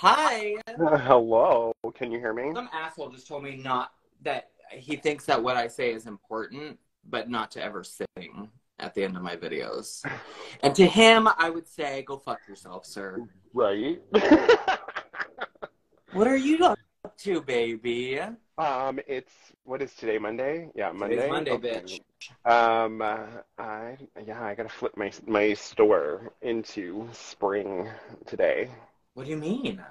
Hi. Hello, can you hear me? Some asshole just told me not that he thinks that what I say is important, but not to ever sing at the end of my videos. And to him, I would say, go fuck yourself, sir. Right. What are you up to, baby? It's what is today, Monday? Yeah, Today's Monday. Monday, Okay. bitch. I gotta flip my store into spring today. What do you mean?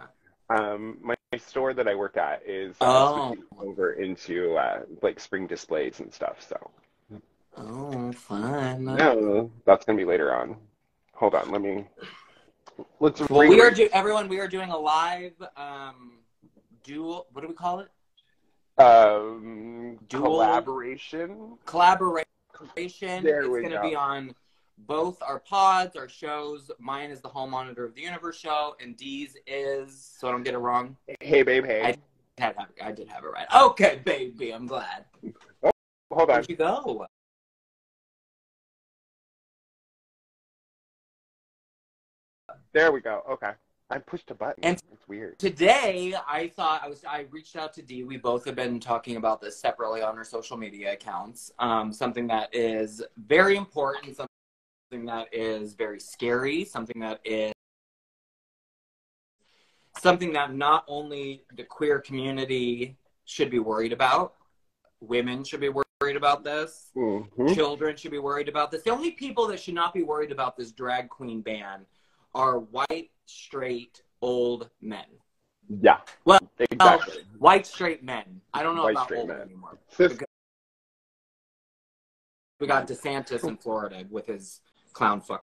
My store that I work at is Oh. switching over into like spring displays and stuff. So Oh, fun. no, that's gonna be later on. Hold on, let's Well, rearrange. everyone, we are doing a live dual, what do we call it? Dual Collaboration. collaboration. There It's we going to be go. on both our pods, our shows. Mine is the Hall Monitor of the Universe show, and Dee's is, so I don't get it wrong. Hey, babe, hey. I did have it right. Okay, baby, I'm glad. Oh, hold on. Where'd you go? There we go. Okay. I pushed a button. And It's weird. today, I reached out to Dee. We both have been talking about this separately on our social media accounts. Something that is very important, something that is very scary, something that not only the queer community should be worried about, women should be worried about this, children should be worried about this. The only people that should not be worried about this drag queen ban are white, straight, old men. Yeah. Well, exactly. White, straight men. I don't know White, about straight old men. anymore. Cis- We got DeSantis in Florida with his clown fuck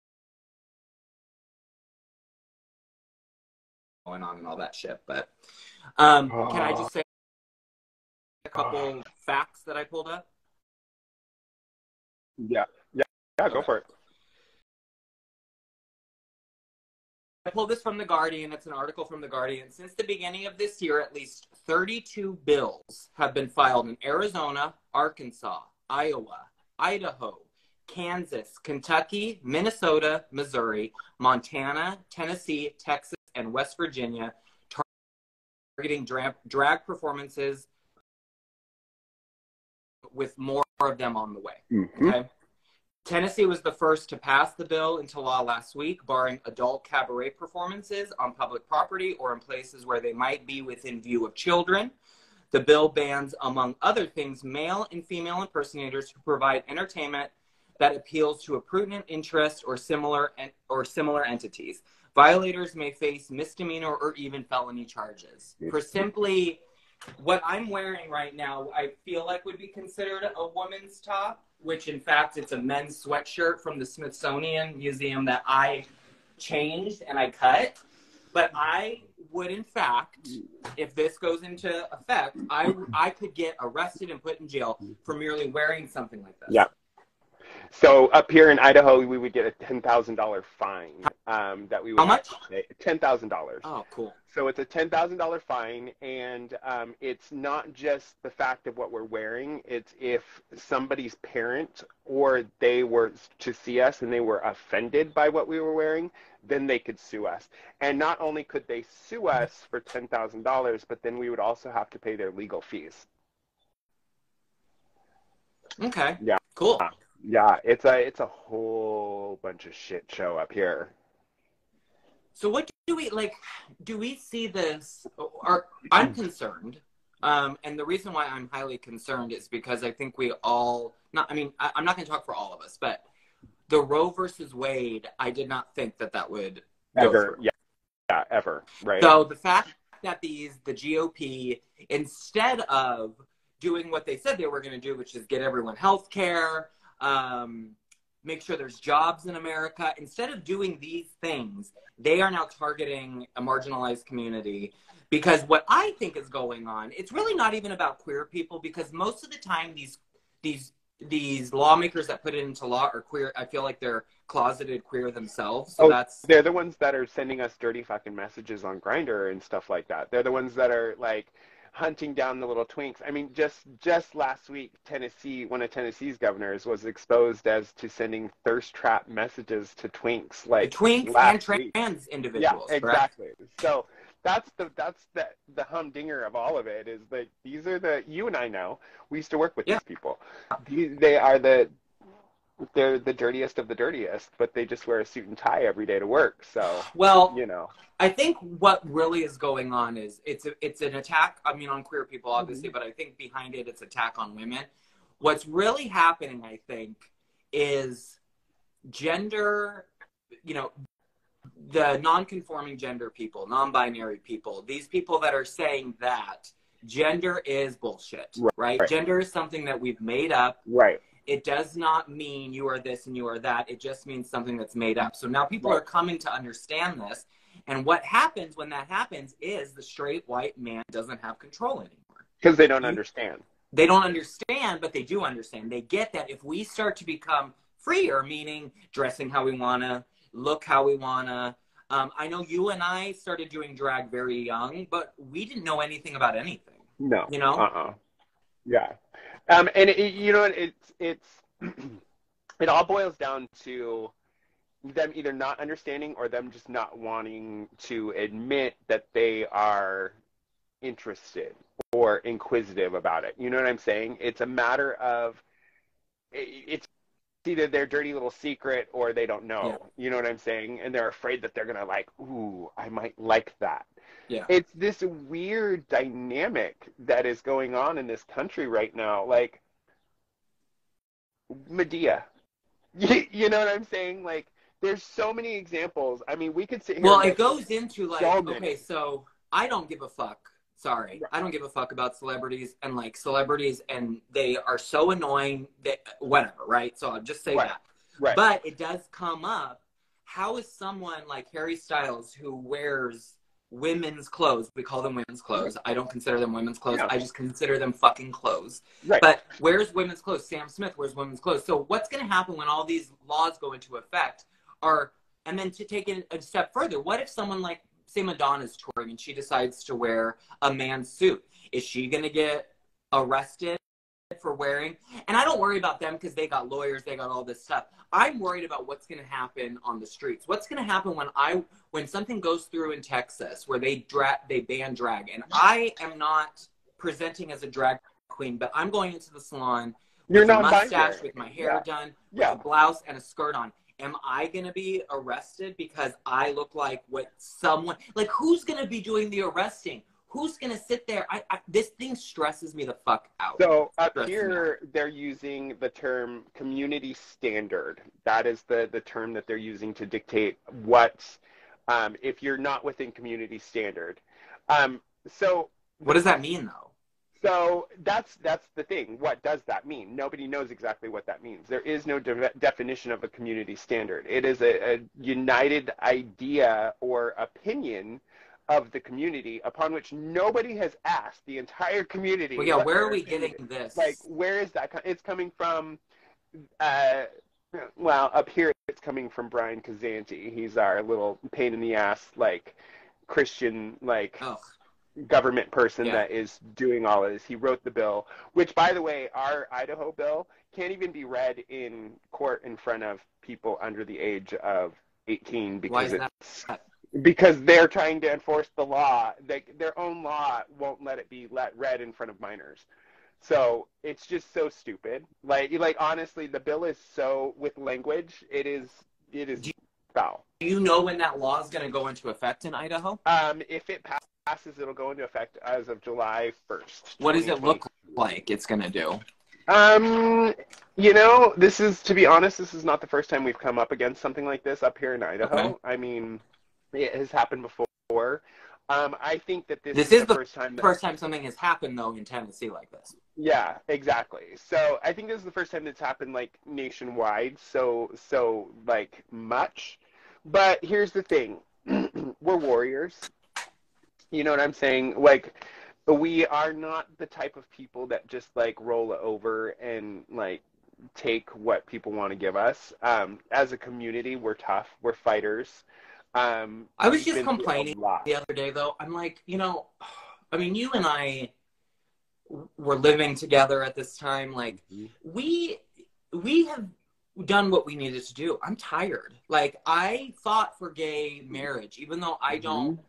going on and all that shit. But can I just say a couple facts that I pulled up? Yeah. Go for it. I pulled this from The Guardian. It's an article from The Guardian. Since the beginning of this year, at least 32 bills have been filed in Arizona, Arkansas, Iowa, Idaho, Kansas, Kentucky, Minnesota, Missouri, Montana, Tennessee, Texas, and West Virginia, targeting drag performances, with more of them on the way. Okay. Tennessee was the first to pass the bill into law last week, barring adult cabaret performances on public property or in places where they might be within view of children. The bill bans, among other things, male and female impersonators who provide entertainment that appeals to a prudent interest or similar entities. Violators may face misdemeanor or even felony charges. For simply what I'm wearing right now, I feel like would be considered a woman's top, which in fact it's a men's sweatshirt from the Smithsonian Museum that I changed and I cut. But I would, in fact, if this goes into effect, I could get arrested and put in jail for merely wearing something like this. Yeah. So up here in Idaho, we would get a $10,000 fine that we would How much? have to pay. $10,000. Oh, cool. So it's a $10,000 fine, and it's not just the fact of what we're wearing. It's if somebody's parent or they were to see us and they were offended by what we were wearing, then they could sue us. And not only could they sue us for $10,000, but then we would also have to pay their legal fees. Okay. Yeah. Cool. Yeah, it's a whole bunch of shit show up here. So what do we like? Do we see this? Or I'm concerned, and the reason why I'm highly concerned is because I think we all not. I mean, I'm not going to talk for all of us, but the Roe versus Wade, I did not think that would go Ever. through. Yeah, ever. Right. So the fact that the GOP, instead of doing what they said they were going to do, which is get everyone health care, make sure there's jobs in America. Instead of doing these things, they are now targeting a marginalized community. Because what I think is going on, it's really not even about queer people, because most of the time these lawmakers that put it into law are queer. I feel like they're closeted queer themselves. So they're the ones that are sending us dirty fucking messages on Grindr and stuff like that. They're the ones that are like hunting down the little twinks. I mean, just last week, Tennessee, one of Tennessee's governors was exposed as to sending thirst trap messages to twinks, like twinks and trans individuals. Yeah, exactly. Correct? So that's the humdinger of all of it is that these are you and I know, we used to work with Yeah. these people. They are they're the dirtiest of the dirtiest, but they just wear a suit and tie every day to work. So, Well, you know. I think what really is going on is it's an attack, I mean, on queer people, obviously, but I think behind it, it's attack on women. What's really happening, I think, is gender, you know, the non-conforming gender people, non-binary people, these people that are saying that gender is bullshit, right? Gender is something that we've made up. Right. It does not mean you are this and you are that. It just means something that's made up. So now people are coming to understand this. And what happens when that happens is the straight white man doesn't have control anymore. Because they don't understand. They don't understand, but they do understand. They get that if we start to become freer, meaning dressing how we want to, look how we want to. I know you and I started doing drag very young, but we didn't know anything about anything. No. You know? Yeah. And you know, it's it all boils down to them either not understanding or them just not wanting to admit that they are interested or inquisitive about it. You know what I'm saying? It's a matter of it's either their dirty little secret or they don't know. Yeah. You know what I'm saying? And they're afraid that they're gonna like, ooh, I might like that. Yeah. It's this weird dynamic that is going on in this country right now. Like Medea. You know what I'm saying? Like there's so many examples. I mean, we could sit here. Well, it goes into like, so okay, so I don't give a fuck. Sorry. I don't give a fuck about celebrities and like celebrities and they are so annoying that whatever, right? So I'll just say that. Right. But it does come up. How is someone like Harry Styles who wears women's clothes, we call them women's clothes. I don't consider them women's clothes. No. I just consider them fucking clothes. Right. But wears women's clothes. Sam Smith wears women's clothes. So what's going to happen when all these laws go into effect and then to take it a step further, what if someone like, say Madonna's touring and she decides to wear a man's suit? Is she going to get arrested for wearing? And I don't worry about them because they got lawyers, they got all this stuff. I'm worried about what's going to happen on the streets. What's going to happen when something goes through in Texas where they ban drag, and I am not presenting as a drag queen, but I'm going into the salon with a mustache, with my hair done, with a blouse and a skirt on. Am I going to be arrested because I look like what someone, like who's going to be doing the arresting? Who's going to sit there? This thing stresses me the fuck out. So up here, they're using the term community standard. That is the term that they're using to dictate what, if you're not within community standard. So what does that mean though? So that's the thing. What does that mean? Nobody knows exactly what that means. There is no definition of a community standard. It is a united idea or opinion of the community upon which nobody has asked the entire community. Well, yeah, where are we getting this? Like, where is that? It's coming from, well, up here it's coming from Brian Kazanti. He's our little pain in the ass, like, Christian, like, government person that is doing all of this. He wrote the bill, which, by the way, our Idaho bill can't even be read in court in front of people under the age of 18 because because they're trying to enforce the law. Their own law won't let it be read in front of minors. So it's just so stupid. Like honestly, the bill is so, with language, it is foul. Do you know when that law is going to go into effect in Idaho? If it passes, it'll go into effect as of July 1st. What does it look like it's going to do? You know, to be honest, this is not the first time we've come up against something like this up here in Idaho. Okay. I mean, it has happened before. I think that this is the first time something has happened, though, in Tennessee like this. Yeah, exactly. So I think this is the first time that's happened, like, nationwide, so like, much. But here's the thing. We're warriors. You know what I'm saying? Like, we are not the type of people that just, like, roll over and, like, take what people want to give us. As a community, we're tough. We're fighters. I was just complaining the other day, though. I'm like, you know, I mean, you and I were living together at this time. Like, we have done what we needed to do. I'm tired. Like, I fought for gay marriage, even though I don't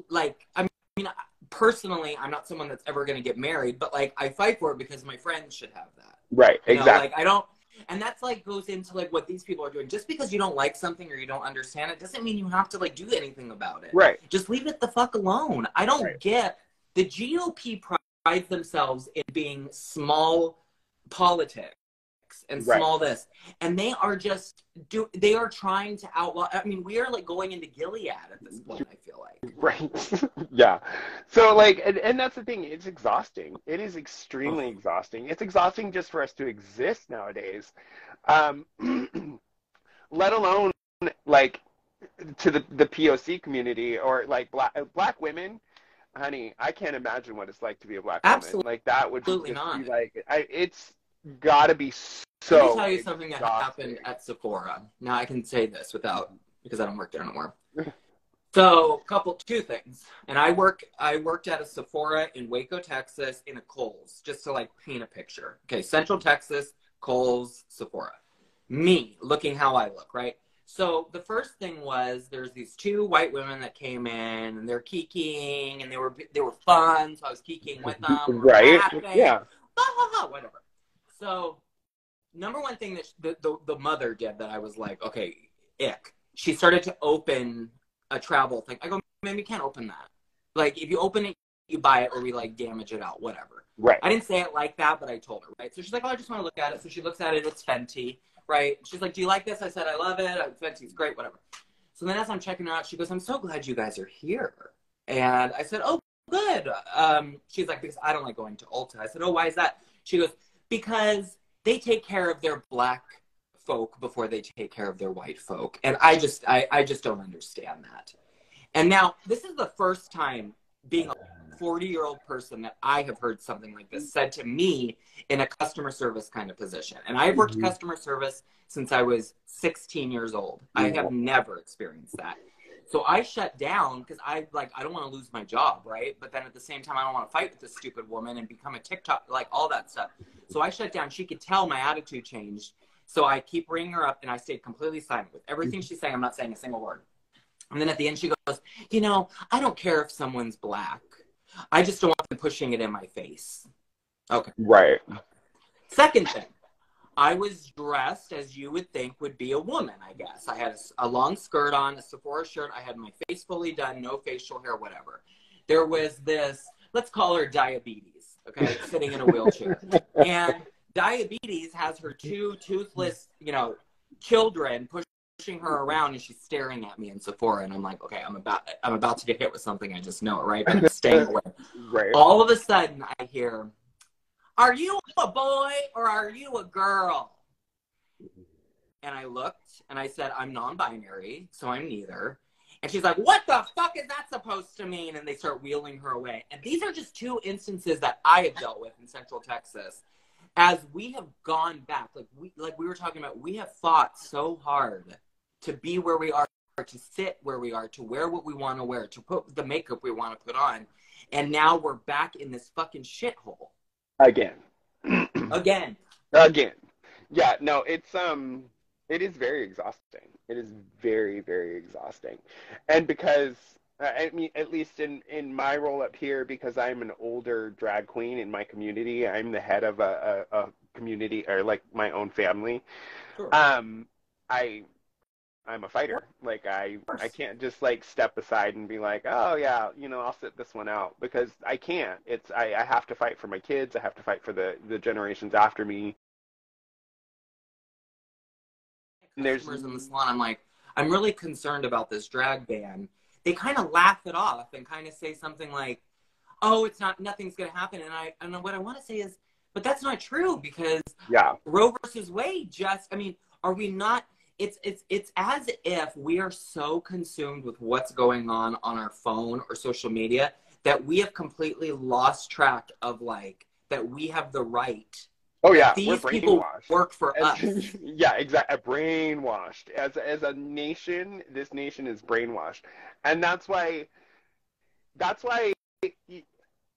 like, I mean, personally, I'm not someone that's ever going to get married, but like, I fight for it because my friends should have that. Right. You exactly. know, like, I don't, and that's like goes into like what these people are doing. Just because you don't like something or you don't understand it doesn't mean you have to like do anything about it. Right. Just leave it the fuck alone. I don't get the GOP prides themselves in being small politics and small this, and they are just they are trying to outlaw. I mean, we are like going into Gilead at this point, I feel like. Right. Yeah. So like, and that's the thing, it's exhausting. It is extremely exhausting. It's exhausting just for us to exist nowadays, let alone like to the POC community or like black women. Honey, I can't imagine what it's like to be a black woman. Like that would just be like, it's gotta be so. Let me tell you something that happened at Sephora. Now I can say this because I don't work there anymore. So, two things. And I worked at a Sephora in Waco, Texas, in a Kohl's, just to like paint a picture. Okay, Central Texas, Kohl's, Sephora. Me, looking how I look, right? So the first thing was there's these two white women that came in and they're kikiing and they were fun, so I was kikiing with them. Right. Laughing, yeah. Whatever. So number one thing that the mother did that I was like, okay, ick. She started to open a travel thing. I go, man, we can't open that. Like if you open it, you buy it or we like damage it out, whatever. Right. I didn't say it like that, but I told her, right? So she's like, oh, I just want to look at it. So she looks at it, it's Fenty. Right? She's like, do you like this? I said, I love it. Fenty's great, whatever. So then as I'm checking her out, she goes, I'm so glad you guys are here. And I said, oh, good. She's like, because I don't like going to Ulta. I said, oh, why is that? She goes, because they take care of their black folk before they take care of their white folk. And I just don't understand that. And now this is the first time being a 40-year-old person that I have heard something like this said to me in a customer service kind of position. And I've worked customer service since I was 16 years old. I have never experienced that. So I shut down because I don't want to lose my job, right? But then at the same time, I don't want to fight with this stupid woman and become a TikTok, like all that stuff. So I shut down. She could tell my attitude changed. So I keep ringing her up and I stayed completely silent with everything she's saying. I'm not saying a single word. And then at the end, she goes, you know, I don't care if someone's black. I just don't want them pushing it in my face. Okay. Right. Second thing, I was dressed as you would think would be a woman, I guess. I had a long skirt on, a Sephora shirt. I had my face fully done, no facial hair, whatever. There was this, let's call her Diabetes, okay, sitting in a wheelchair. And Diabetes has her two toothless, children pushing her around, and she's staring at me in Sephora, and I'm like, okay, I'm about to get hit with something. I just know it, right? But I'm staying away. Right. All of a sudden, I hear, "Are you a boy or are you a girl?" And I looked, and I said, "I'm non-binary, so I'm neither." And she's like, "What the fuck is that supposed to mean?" And they start wheeling her away. And these are just two instances that I have dealt with in Central Texas. As we have gone back, like we were talking about, we have fought so hard to be where we are, to sit where we are, to wear what we want to wear, to put the makeup we want to put on. And now we're back in this fucking shithole. Again. Again. Yeah, no, it is very exhausting. It is very, very exhausting. And because, I mean, at least in my role up here, because I'm an older drag queen in my community, I'm the head of a community, or like my own family. Sure. I'm a fighter. Like I can't just like step aside and be like, oh yeah, I'll sit this one out, because I can't. I have to fight for my kids. I have to fight for the generations after me. And there's in the salon, I'm like, I'm really concerned about this drag ban. They kind of laugh it off and kind of say something like, oh, nothing's going to happen. And what I want to say is, but that's not true, because Roe versus Wade are we not? It's as if we are so consumed with what's going on our phone or social media that we have completely lost track of that we have the right. Oh yeah, these people work for us. Yeah, exactly. Brainwashed as a nation. This nation is brainwashed, and that's why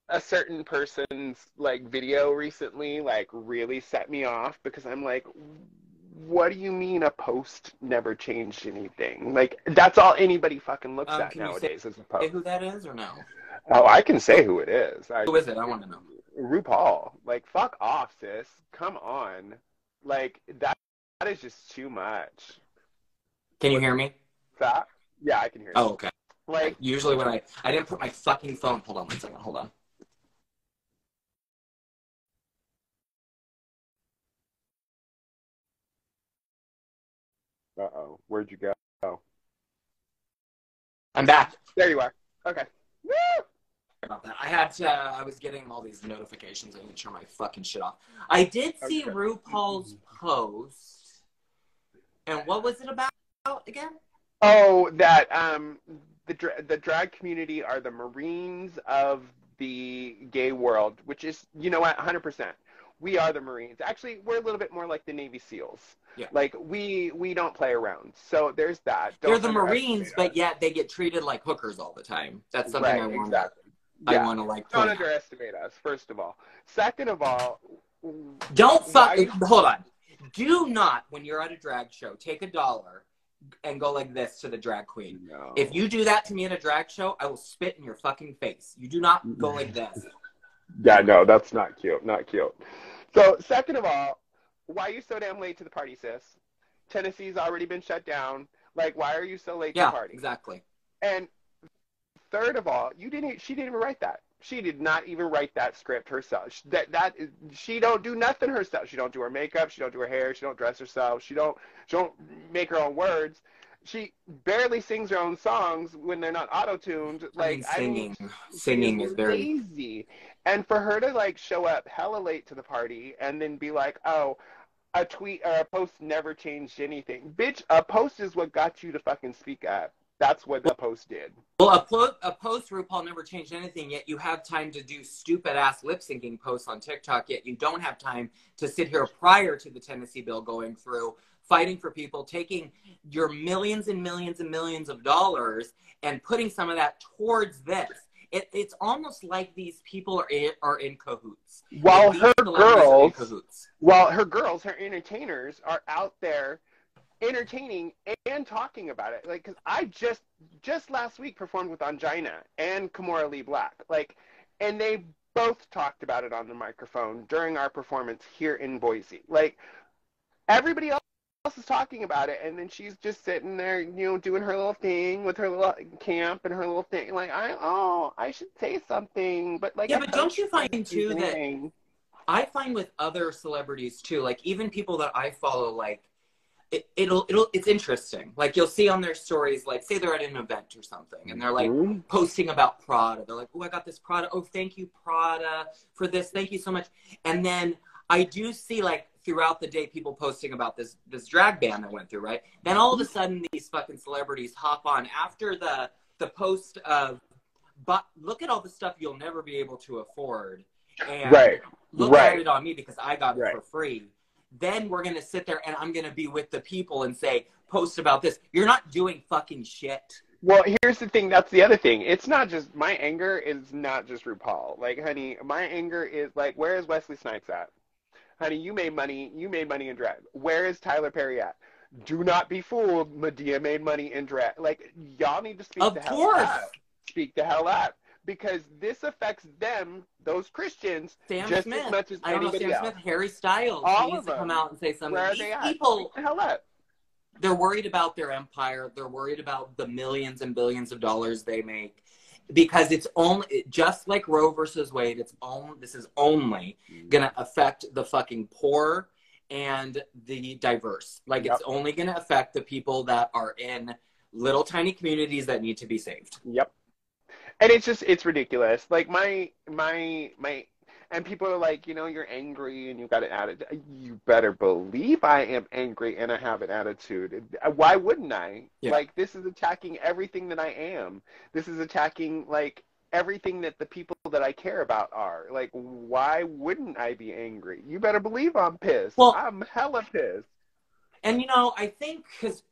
a certain person's video recently really set me off, because I'm like, what do you mean a post never changed anything? Like, that's all anybody fucking looks at Can you nowadays is a say post. who that is or no? Oh, I can say who it is. Who is it? I want to know. RuPaul. Like, fuck off, sis. Come on. Like, that is just too much. Can you hear me? That? Yeah, I can hear you. Oh, okay. Like, usually when I didn't put my fucking phone. Hold on 1 second. Hold on. Uh-oh. Where'd you go? I'm back. There you are. Okay. Woo! About that. I was getting all these notifications. I need to turn my fucking shit off. I did see RuPaul's post. And what was it about again? Oh, that the drag community are the Marines of the gay world, which is, you know what, 100%. We are the Marines. Actually, we're a little bit more like the Navy SEALs. Yeah. Like, we don't play around. So there's that. They're the Marines, but yet they get treated like hookers all the time. That's something right, I want exactly. I want to like. Don't underestimate us, first of all. Second of all, hold on. Do not, when you're at a drag show, take $1 and go like this to the drag queen. No. If you do that to me in a drag show, I will spit in your fucking face. You do not go like this. Yeah, no, that's not cute. Not cute. So, second of all, why are you so damn late to the party, sis? Tennessee's already been shut down. Like, why are you so late to the party? Yeah, exactly. And third of all, she didn't even write that. She did not even write that script herself. She don't do nothing herself. She don't do her makeup. She don't do her hair. She don't dress herself. She don't make her own words. She barely sings her own songs when they're not auto-tuned. Like, singing is very easy. And for her to like show up hella late to the party and then be like, oh, a tweet or a post never changed anything. Bitch, a post is what got you to fucking speak up. That's what the post did. Well, a post RuPaul never changed anything, yet you have time to do stupid-ass lip-syncing posts on TikTok, yet you don't have time to sit here prior to the Tennessee bill going through, fighting for people, taking your millions and millions and millions of dollars and putting some of that towards this. It's almost like these people are in cahoots. While her girls, her entertainers, are out there entertaining and talking about it. Like, because I just last week performed with Angina and Kimora Lee Black. Like, and they both talked about it on the microphone during our performance here in Boise. Like, everybody else is talking about it, and then she's just sitting there, you know, doing her little thing with her little camp and her little thing. Like, I should say something, but like, yeah, but don't you find too that I find with other celebrities too, like even people that I follow, like it's interesting. Like you'll see on their stories, like say they're at an event or something, and they're like posting about Prada. They're like, "Oh, I got this Prada. Oh, thank you, Prada, for this. Thank you so much." And then I do see like throughout the day people posting about this drag ban that went through, right? Then all of a sudden these fucking celebrities hop on after the post of, but look at all the stuff you'll never be able to afford, and look at it on me because I got it for free. Then we're going to sit there and I'm going to be with the people and say, post about this. You're not doing fucking shit. Well, here's the thing. That's the other thing. It's not just, my anger is not just RuPaul. Like, honey, my anger is like, where is Wesley Snipes at? Honey, you made money in drag. Where is Tyler Perry at? Do not be fooled. Medea made money in drag. Like, y'all need to speak the hell up. Speak the hell up. Because this affects them, those Christians, Sam just Smith. as much as I don't anybody know, Sam else. Smith, Harry Styles. All he needs of to them. come out and say something. Where are These they at? people, Speak the hell up. They're worried about their empire. They're worried about the millions and billions of dollars they make. Because it's only, just like Roe versus Wade, this is only going to affect the fucking poor and the diverse. Like, it's only going to affect the people that are in little tiny communities that need to be saved. Yep. And it's ridiculous. Like, and people are like, you know, you're angry and you've got an attitude. You better believe I am angry and I have an attitude. Why wouldn't I? Yeah. Like, this is attacking everything that I am. This is attacking, like, everything that the people that I care about are. Like, why wouldn't I be angry? You better believe I'm pissed. Well, I'm hella pissed. And, you know, I think because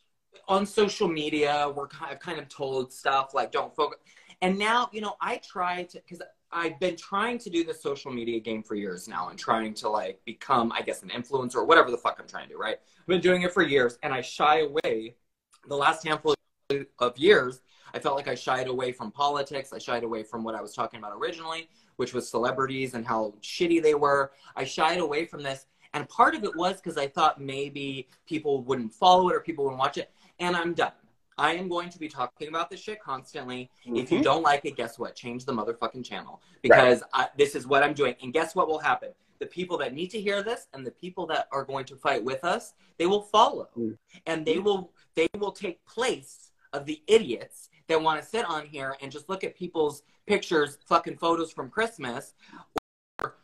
on social media, I've kind of told stuff like, don't focus. And now, you know, I try to, because I've been trying to do the social media game for years now and trying to like become, I guess, an influencer or whatever the fuck I'm trying to do, right? I've been doing it for years and I shy away. The last handful of years, I felt like I shied away from politics. I shied away from what I was talking about originally, which was celebrities and how shitty they were. I shied away from this. And part of it was because I thought maybe people wouldn't follow it or people wouldn't watch it. And I'm done. I am going to be talking about this shit constantly. If you don't like it, guess what? Change the motherfucking channel. Because this is what I'm doing. And guess what will happen? The people that need to hear this and the people that are going to fight with us, they will follow. And they will take place of the idiots that want to sit on here and just look at people's pictures, fucking photos from Christmas, or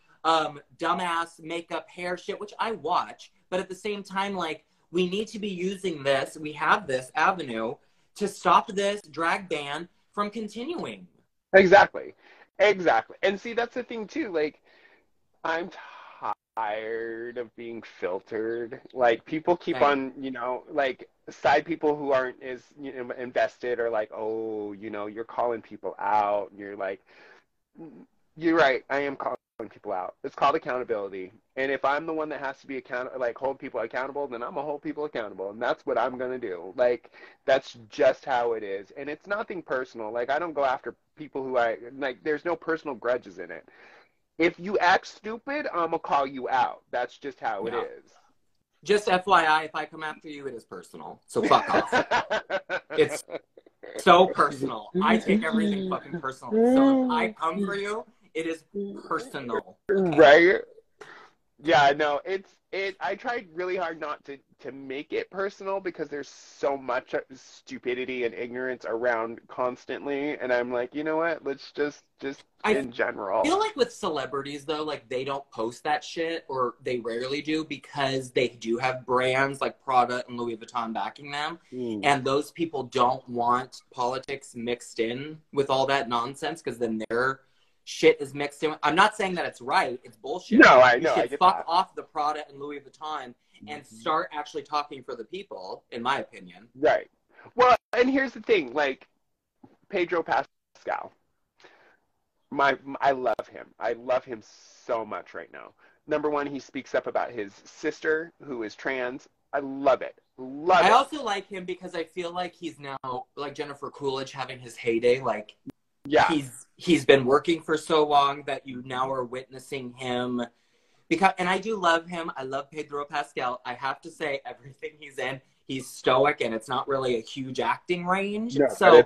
dumbass makeup, hair shit, which I watch. But at the same time, like, we need to be using this. We have this avenue to stop this drag ban from continuing. Exactly. And see, that's the thing too. Like, I'm tired of being filtered. Like, people keep on, you know, like side people who aren't as, you know, invested are like, oh, you know, you're calling people out. And you're like, you're right. I am calling people out. It's called accountability. And if I'm the one that has to be hold people accountable, then I'm gonna hold people accountable, and that's what I'm gonna do. Like, that's just how it is. And it's nothing personal. Like, I don't go after people who there's no personal grudges in it. If you act stupid, I'm gonna call you out. That's just how it is. Just FYI, if I come after you, it is personal. So fuck off. It's so personal. I take everything fucking personal. So if I come for you, it is personal. Okay? Right? Yeah, no, I tried really hard not to make it personal because there's so much stupidity and ignorance around constantly, and I'm like, you know what? Let's just in general. I feel like with celebrities though, like they don't post that shit, or they rarely do, because they do have brands like Prada and Louis Vuitton backing them, and those people don't want politics mixed in with all that nonsense, because then they're shit is mixed in. I'm not saying that it's right. It's bullshit. No, I know. You should fuck off the Prada and Louis Vuitton and start actually talking for the people, in my opinion. Right. Well, and here's the thing. Like, Pedro Pascal. I love him. I love him so much right now. Number one, he speaks up about his sister, who is trans. I love it. I also like him because I feel like he's now, like Jennifer Coolidge, having his heyday. Like, he's been working for so long that you now are witnessing him. And I do love him. I love Pedro Pascal. I have to say, everything he's in, he's stoic, and it's not really a huge acting range. No, so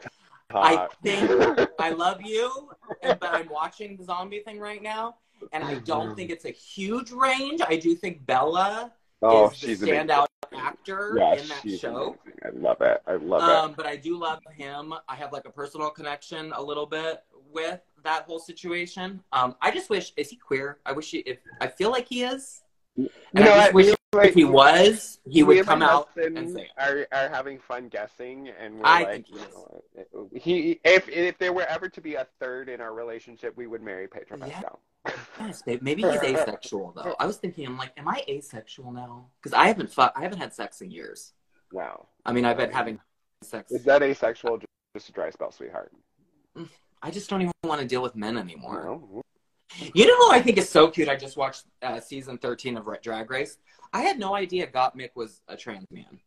I think I love you, but I'm watching the zombie thing right now, and I don't think it's a huge range. I do think Bella is the standout actor in that show. Amazing. I love it. But I do love him. I have like a personal connection a little bit with that whole situation. I just wish, is he queer? I feel like he is. And I wish if he was, he would come out and say it. Are having fun guessing, and we're think if there were ever to be a third in our relationship, we would marry Pedro Pascal. Yes, babe. Maybe he's asexual though. I was thinking, I'm like, am I asexual now? Because I haven't had sex in years. Wow. I mean, I've been having sex. Is that asexual? Just a dry spell, sweetheart. I just don't even want to deal with men anymore. No. You know who I think is so cute? I just watched season 13 of Drag Race. I had no idea Gottmik was a trans man.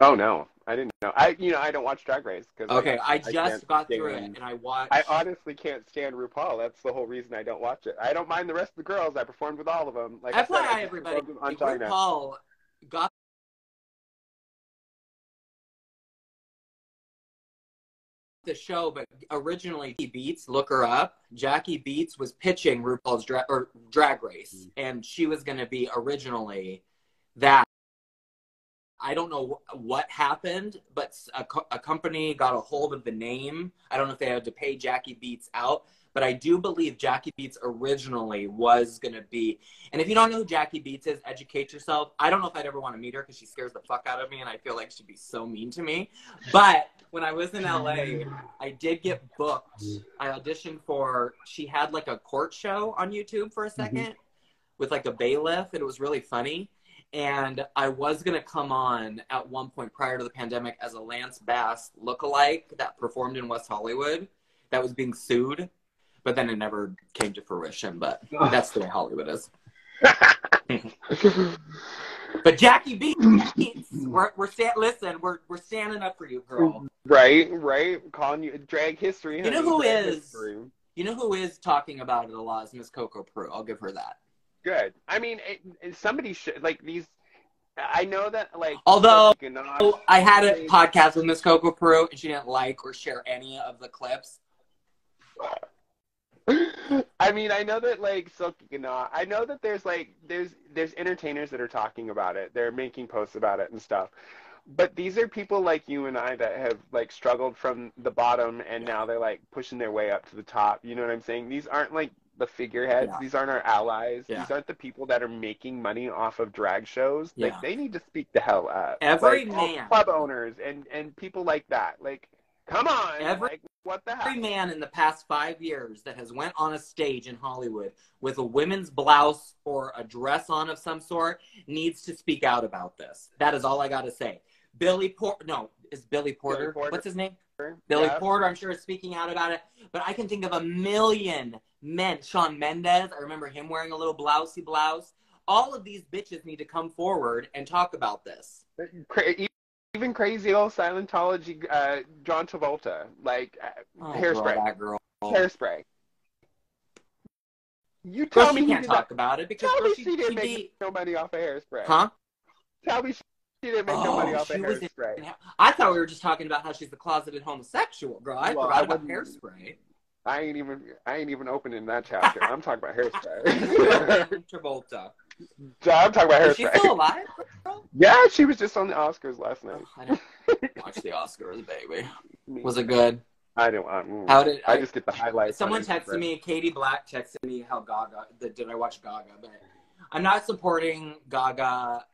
Oh no, I didn't know. I don't watch Drag Race because I just got through it and I watched. I honestly can't stand RuPaul. That's the whole reason I don't watch it. I don't mind the rest of the girls. I performed with all of them. Like FYI, everybody, RuPaul got the show, but originally Jackie Beats, look her up. Jackie Beats was pitching RuPaul's Drag Race, and she was going to be originally that. I don't know what happened, but a company got a hold of the name. I don't know if they had to pay Jackie Beats out, but I do believe Jackie Beats originally was going to be. And if you don't know who Jackie Beats is, educate yourself. I don't know if I'd ever want to meet her because she scares the fuck out of me, and I feel like she'd be so mean to me. But when I was in LA, I did get booked. I auditioned for, she had like a court show on YouTube for a second with like a bailiff, and it was really funny. And I was going to come on at one point prior to the pandemic as a Lance Bass lookalike that performed in West Hollywood. that was being sued, but then it never came to fruition. But that's the way Hollywood is. But Jackie Beats, listen, we're standing up for you, girl. Right. Calling you drag history. You know who is? You know who is talking about it a lot is Miss Coco Prue. I'll give her that. Good. I mean, somebody should like these. I know that like. Although I had a podcast with Miss Coco Prue and she didn't like or share any of the clips. I mean, I know that like Silky Ganache. I know that there's entertainers that are talking about it. They're making posts about it and stuff. But these are people like you and I that have like struggled from the bottom and now they're like pushing their way up to the top. You know what I'm saying? These aren't like the figureheads. Yeah. These aren't our allies. Yeah. These aren't the people that are making money off of drag shows. Yeah. Like they need to speak the hell up. Every man, club owners and people like that. Like, come on. What the hell? Every man in the past 5 years that has went on a stage in Hollywood with a women's blouse or a dress on of some sort needs to speak out about this. That is all I got to say. Billy Porter. What's his name? Billy Porter, I'm sure, is speaking out about it. But I can think of a million men. Shawn Mendes, I remember him wearing a little blousey blouse. All of these bitches need to come forward and talk about this. Even crazy old Scientology John Travolta, like Hairspray. Girl. Hairspray. You tell me she can't talk about it because she didn't make no money off of Hairspray. Huh? Tell me she didn't make no money off of Hairspray. I thought we were just talking about how she's the closeted homosexual, girl. I forgot about Hairspray. I ain't even opening that chapter. I'm talking about Hairspray. Travolta. I'm talking about Hairspray. Is she still alive, girl? Yeah, she was just on the Oscars last night. I didn't watch the Oscars, baby. Was it good? I don't. I just get the highlights. Someone texted me. Katie Black texted me how Gaga. Did I watch Gaga? But I'm not supporting Gaga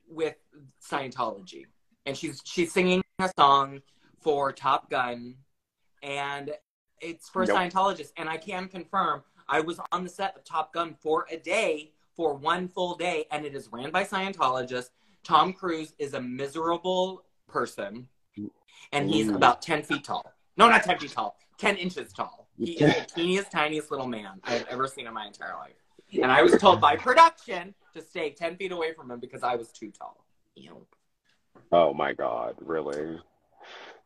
with Scientology, and she's singing a song for Top Gun, and it's for Scientologists. And I can confirm, I was on the set of Top Gun for a day. For one full day, and it is ran by Scientologists. Tom Cruise is a miserable person, and he's about 10 feet tall. No, not 10 feet tall, 10 inches tall. He is the teeniest, tiniest little man I have ever seen in my entire life. And I was told by production to stay 10 feet away from him because I was too tall. Ew. Oh my God, really?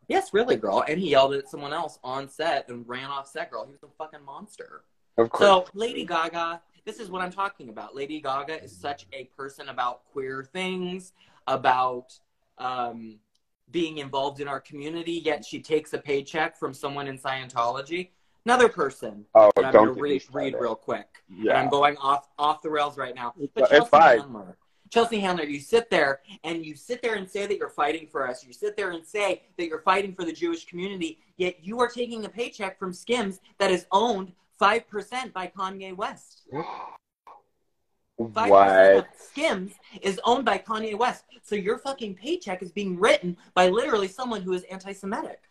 Yes, really, girl. And he yelled at someone else on set and ran off set, girl. He was a fucking monster. Of course. So, Lady Gaga... This is what I'm talking about. Lady Gaga is such a person about queer things, about being involved in our community, yet she takes a paycheck from someone in Scientology. Another person that I'm going to read real quick. Yeah. And I'm going off the rails right now. But Chelsea Handler, you sit there and say that you're fighting for us. You sit there and say that you're fighting for the Jewish community, yet you are taking a paycheck from Skims that is owned 5% by Kanye West. 5% of Skims is owned by Kanye West. So your fucking paycheck is being written by literally someone who is anti-Semitic.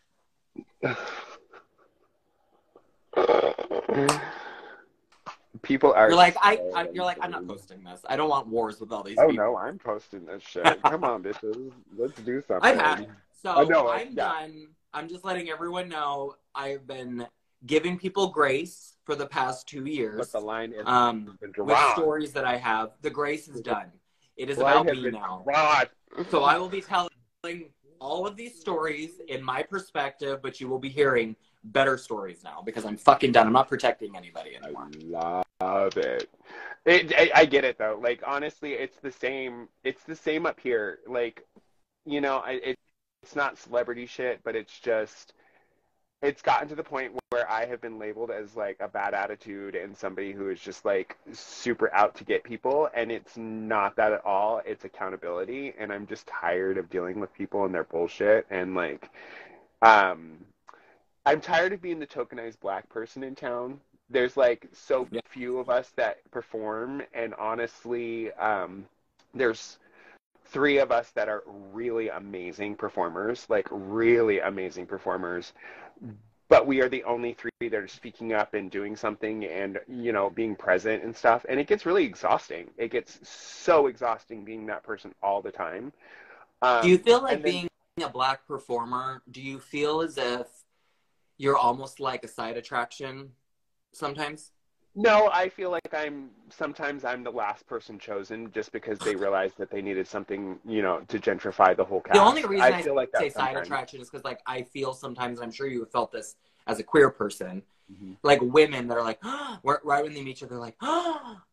People are. You're like, I'm not posting this. I don't want wars with all these people. Oh no, I'm posting this shit. Come on, bitches. Let's do something. I've had it. So I'm done. I'm just letting everyone know I've been giving people grace for the past 2 years. But the line is with stories that I have. The grace is done. It is about me now. So I will be telling all of these stories in my perspective, but you will be hearing better stories now because I'm fucking done. I'm not protecting anybody anymore. I love it. I get it though. Like honestly, it's the same. It's the same up here. Like, you know, it's not celebrity shit, but it's just. It's gotten to the point where I have been labeled as like a bad attitude and somebody who is just like super out to get people, and it's not that at all. It's accountability, and I'm just tired of dealing with people and their bullshit. And like, I'm tired of being the tokenized black person in town. There's like so few of us that perform, and honestly, there's 3 of us that are really amazing performers, but we are the only 3 that are speaking up and doing something and, you know, being present and stuff. And it gets really exhausting. It gets so exhausting being that person all the time. Do you feel like being a black performer, do you feel as if you're almost like a side attraction sometimes? No, I feel like sometimes I'm the last person chosen just because they realized that they needed something, to gentrify the whole cast. The only reason I feel like say that side sometimes. attraction is because, like, I feel sometimes, I'm sure you have felt this as a queer person, Mm-hmm. like women that are like, right when they meet you, they're like,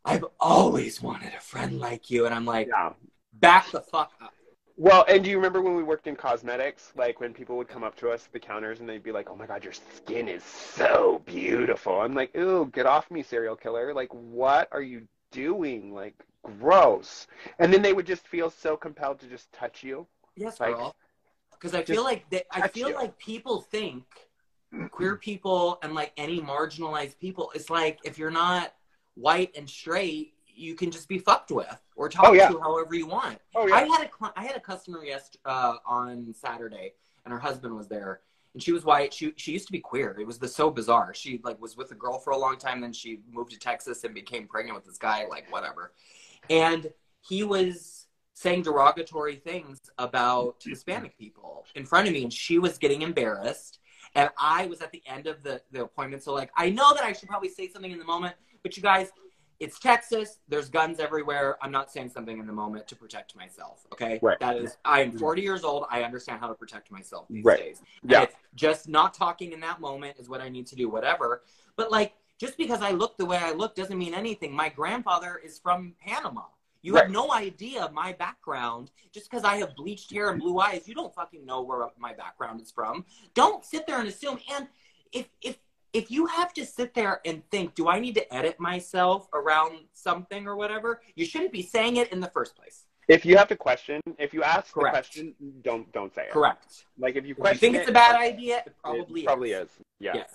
I've always wanted a friend like you. And I'm like, Yeah. back the fuck up. Well, and do you remember when we worked in cosmetics, like when people would come up to us at the counters and they'd be like, "Oh my God, your skin is so beautiful." I'm like, "Ew, get off me, serial killer. Like, what are you doing? Like, gross." And then they would just feel so compelled to just touch you. Yes, Like, girl. Because I feel like people think queer people and like any marginalized people, it's like if you're not white and straight, you can just be fucked with or talk to however you want. Oh, yeah. I had a customer on Saturday, and her husband was there, and she was white. She used to be queer. It was so bizarre. She like was with a girl for a long time, then she moved to Texas and became pregnant with this guy, like whatever. And he was saying derogatory things about Hispanic people in front of me, and she was getting embarrassed. And I was at the end of the appointment, so like I know that I should probably say something in the moment, but you guys, it's Texas. There's guns everywhere. I'm not saying something in the moment to protect myself, okay? Right. I am 40 years old. I understand how to protect myself these days. Yeah. And just not talking in that moment is what I need to do, whatever. But, like, just because I look the way I look doesn't mean anything. My grandfather is from Panama. You have no idea my background. Just because I have bleached hair and blue eyes, you don't fucking know where my background is from. Don't sit there and assume. And if you have to sit there and think, do I need to edit myself around something or whatever, you shouldn't be saying it in the first place. If you have to question, if you ask the question, don't say it. Correct. Like if you think it's a bad idea, it probably is. Yeah. Yes.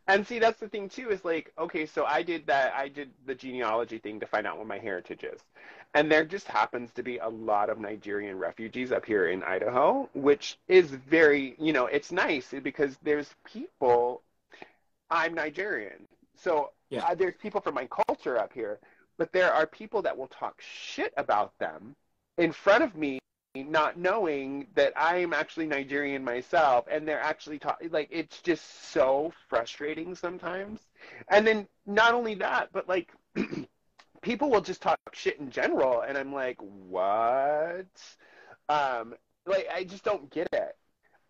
And see, that's the thing too, is like, okay, so I did the genealogy thing to find out what my heritage is. And there just happens to be a lot of Nigerian refugees up here in Idaho, which is very, it's nice because there's people, I'm Nigerian. So there's people from my culture up here, but there are people that will talk shit about them in front of me, not knowing that I am actually Nigerian myself, and they're actually talking, like, it's just so frustrating sometimes. And then not only that, but like people will just talk shit in general, and I'm like, what? Like, I just don't get it.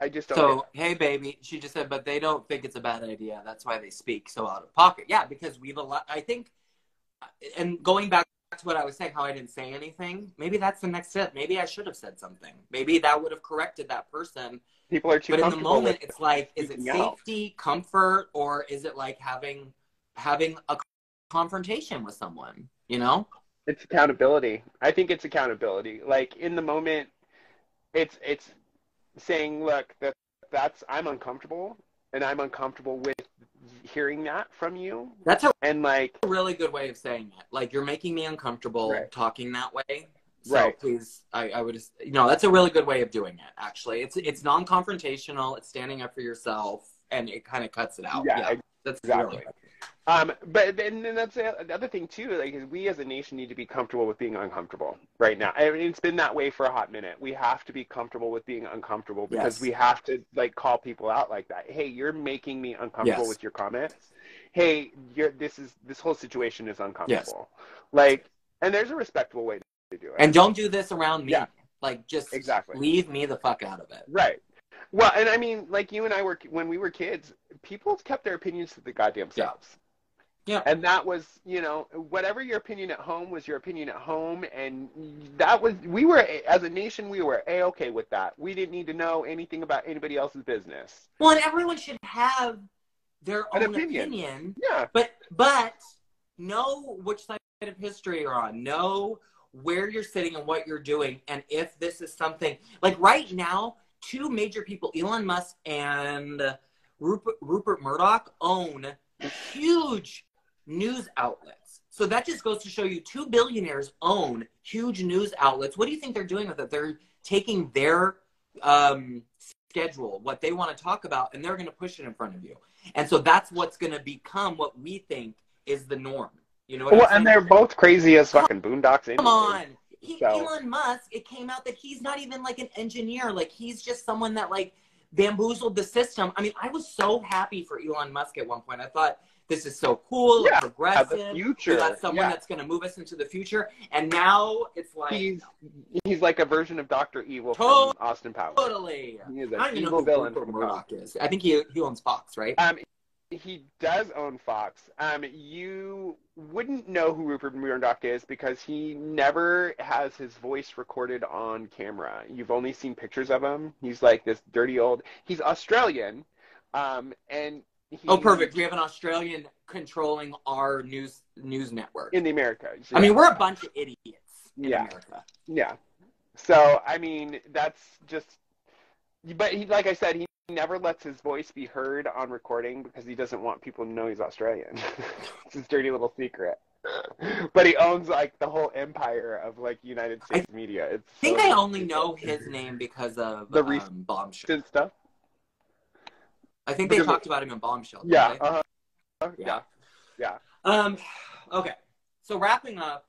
I just don't. So, hey, baby, she just said, but they don't think it's a bad idea. That's why they speak so out of pocket. Yeah, because I think, and going back to what I was saying, how I didn't say anything, maybe that's the next step. Maybe I should have said something. Maybe that would have corrected that person. People are too comfortable. But in the moment, it's like, is it safety, comfort, or is it like having a confrontation with someone, It's accountability. I think it's accountability. Like, in the moment, it's saying, look, that's I'm uncomfortable, and I'm uncomfortable with hearing that from you. That's a really good way of saying it. Like, you're making me uncomfortable talking that way. So please, I would just, that's a really good way of doing it, actually. It's non-confrontational, it's standing up for yourself, and it kind of cuts it out. Yeah, that's exactly. Really but then that's the other thing too, like, is we as a nation need to be comfortable with being uncomfortable right now. I mean, it's been that way for a hot minute. We have to be comfortable with being uncomfortable because we have to, like, call people out like that. Hey, you're making me uncomfortable with your comments. Hey, this whole situation is uncomfortable. Like, and there's a respectable way to do it. And don't do this around me. Yeah. Like, just leave me the fuck out of it. Right. Well, and I mean, like, you and I when we were kids, people kept their opinions to the goddamn selves. Yeah. And that was, whatever your opinion at home was your opinion at home. And that was, as a nation, we were A-okay with that. We didn't need to know anything about anybody else's business. Well, and everyone should have their own opinion. Yeah. But know which side of history you're on. Know where you're sitting and what you're doing. And if this is something, like right now, two major people, Elon Musk and Rupert Murdoch, own huge news outlets. So that just goes to show you, two billionaires own huge news outlets. What do you think they're doing with it? They're taking their schedule, what they want to talk about, and they're going to push it in front of you. And so that's what's going to become what we think is the norm. You know what I'm saying? And they're both crazy as fucking boondocks anyway. Come on. Elon Musk, it came out that he's not even like an engineer. Like, he's just someone that like bamboozled the system. I mean, I was so happy for Elon Musk at one point. I thought, this is so cool, yeah, progressive. the future. We got someone that's going to move us into the future. And now it's like... He's like a version of Dr. Evil from Austin Powers. Totally. He is an evil villain from Murdoch is. I think he owns Fox, right? He does own Fox. You wouldn't know who Rupert Murdoch is because he never has his voice recorded on camera. You've only seen pictures of him. He's like this dirty old... He's Australian, and... perfect. We have an Australian controlling our news network. In the Americas. Yeah. I mean, we're a bunch of idiots in America. Yeah. So, I mean, that's just... But he, like I said, he never lets his voice be heard on recording because he doesn't want people to know he's Australian. It's his dirty little secret. But he owns, like, the whole empire of, like, United States media. I think I only know his name because of the Bombshell. Stuff. I think they talked about him in Bombshell. Yeah. Yeah. Okay. So wrapping up,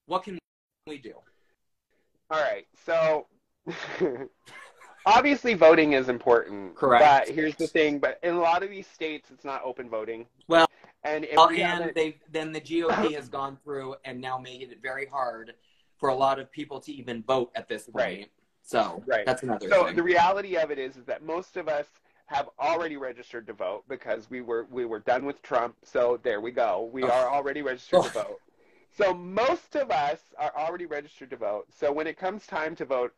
what can we do? All right. So obviously voting is important. Correct. But here's the thing. But in a lot of these states, it's not open voting. Well, then the GOP has gone through and now made it very hard for a lot of people to even vote at this point. Right. So that's another thing. So the reality of it is that most of us have already registered to vote because we were done with Trump. So there we go. We are already registered to vote. So most of us are already registered to vote. So when it comes time to vote,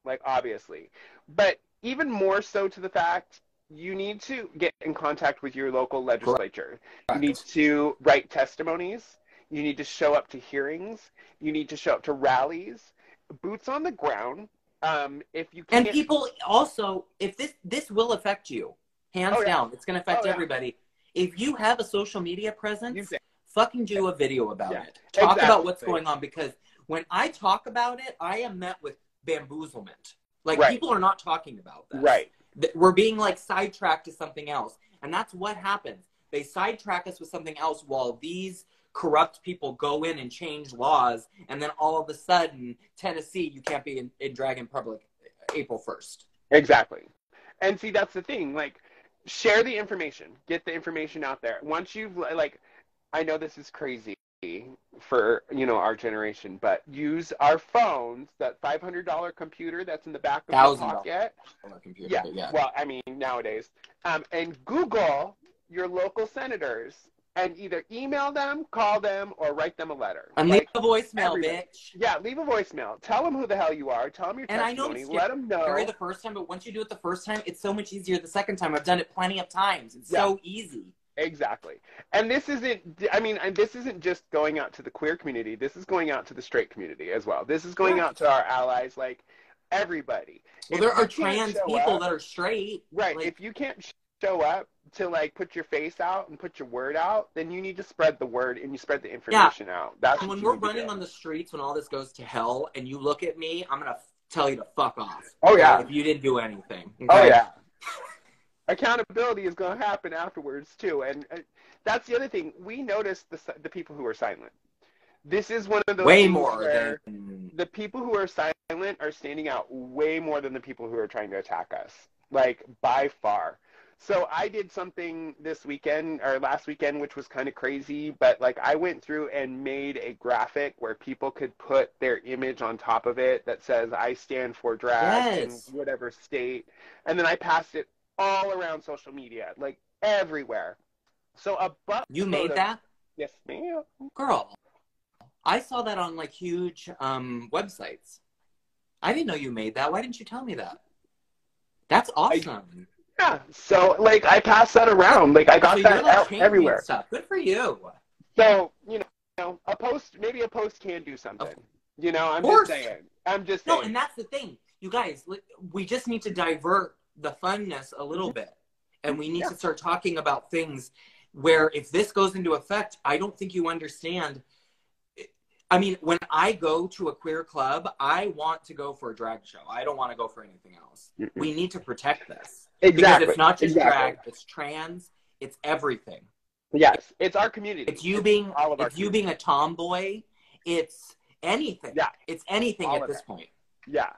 like, obviously. But even more so to the fact, you need to get in contact with your local legislature. Correct. You need to write testimonies. You need to show up to hearings. You need to show up to rallies. Boots on the ground. If you can't... And people also, if this will affect you, hands down, it's going to affect everybody. If you have a social media presence, fucking do a video about it. Talk about what's going on, because when I talk about it, I am met with bamboozlement. Like, people are not talking about this. Right. We're being, like, sidetracked to something else. And that's what happens. They sidetrack us with something else while these corrupt people go in and change laws, and then all of a sudden, Tennessee, you can't be in drag in public April 1st. Exactly. And see, that's the thing. Like, share the information. Get the information out there. Once you've, like, I know this is crazy for, our generation, but use our phones, that $500 computer that's in the back of your pocket. Computer, yeah. Well, I mean, nowadays. And Google your local senators and either email them, call them, or write them a letter. And leave a voicemail, bitch. Yeah, leave a voicemail. Tell them who the hell you are. Tell them your testimony. And I know let them know. The first time, but once you do it the first time, it's so much easier the second time. I've done it plenty of times. It's so easy. Exactly. And this isn't just going out to the queer community. This is going out to the straight community as well. This is going out to our allies, like, everybody. Well, there are trans people that are straight. Right. Like, if you can't show up to, like, put your face out and put your word out, then you need to spread the word and you spread the information out. That's when we're running on the streets, when all this goes to hell, and you look at me, I'm gonna tell you to fuck off. Oh yeah. If you didn't do anything. Okay? Oh yeah. Accountability is going to happen afterwards too, and that's the other thing. We notice the people who are silent. This is one of those way things more where than the people who are silent are standing out way more than the people who are trying to attack us, like, by far. So I did something this weekend or last weekend, which was kind of crazy, but, like, I went through and made a graphic where people could put their image on top of it that says, I stand for drag in whatever state. And then I passed it all around social media, like, everywhere. So you made that? Yes, ma'am. Girl, I saw that on, like, huge websites. I didn't know you made that. Why didn't you tell me that? That's awesome. Yeah, so, like, I passed that around. Like, I got that out everywhere. Stuff. Good for you. So, maybe a post can do something. I'm just saying. No, and that's the thing. You guys, we just need to divert the funness a little bit. And we need to start talking about things where, if this goes into effect, I don't think you understand. I mean, when I go to a queer club, I want to go for a drag show. I don't want to go for anything else. We need to protect this. Exactly. Because it's not just drag, it's trans, it's everything. Yes, it's our community. It's you being a tomboy. It's anything. Yeah. It's anything at this point. Yeah.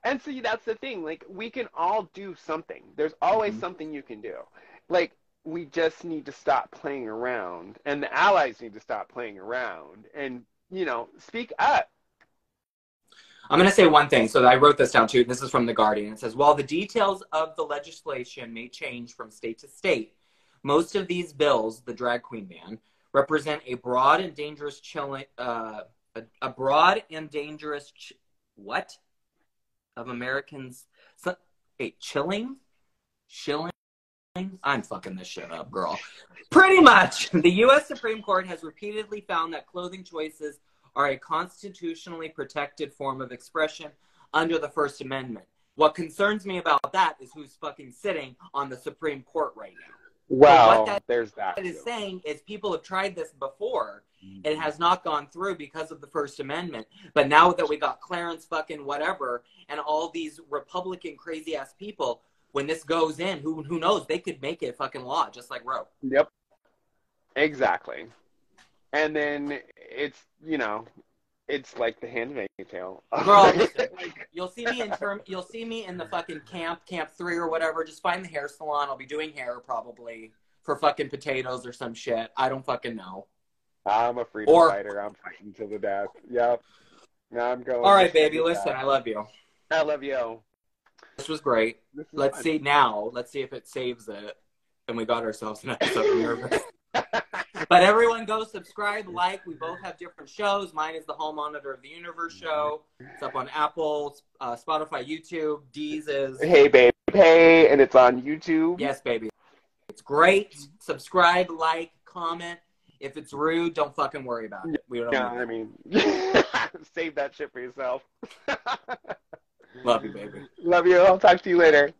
And see, that's the thing. Like, we can all do something. There's always something you can do. Like, we just need to stop playing around, and the allies need to stop playing around, and, you know, speak up. I'm going to say one thing. So I wrote this down too. This is from The Guardian. It says, while the details of the legislation may change from state to state, most of these bills, the drag queen ban, represent a broad and dangerous what? Of Americans. Chilling? I'm fucking this shit up, girl. Pretty much. The U.S. Supreme Court has repeatedly found that clothing choices are a constitutionally protected form of expression under the First Amendment. What concerns me about that is who's fucking sitting on the Supreme Court right now. Well, so there's that. What is saying is people have tried this before. It has not gone through because of the First Amendment. But now that we got Clarence fucking whatever and all these Republican crazy ass people, when this goes in, who knows? They could make it fucking law, just like Roe. Yep. Exactly. And then it's, you know, it's like the Handmaid's Tale. Girl, listen, you'll see me in the fucking camp 3 or whatever. Just find the hair salon. I'll be doing hair probably for fucking potatoes or some shit. I don't fucking know. I'm a freedom fighter. I'm fighting to the death. Yep. Now I'm going. All right, baby. Listen, I love you. I love you. This was great. Let's see now. Let's see if it saves it. And we got ourselves an episode nervous. But everyone go subscribe, like. We both have different shows. Mine is the Hall Monitor of the Universe show. It's up on Apple, Spotify, YouTube. Dee's is Hey Babe Hey, and it's on YouTube. Yes, baby. It's great. Subscribe, like, comment. If it's rude, don't fucking worry about it. We don't. Yeah, I mean, save that shit for yourself. Love you, baby. Love you. I'll talk to you later.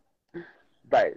Bye.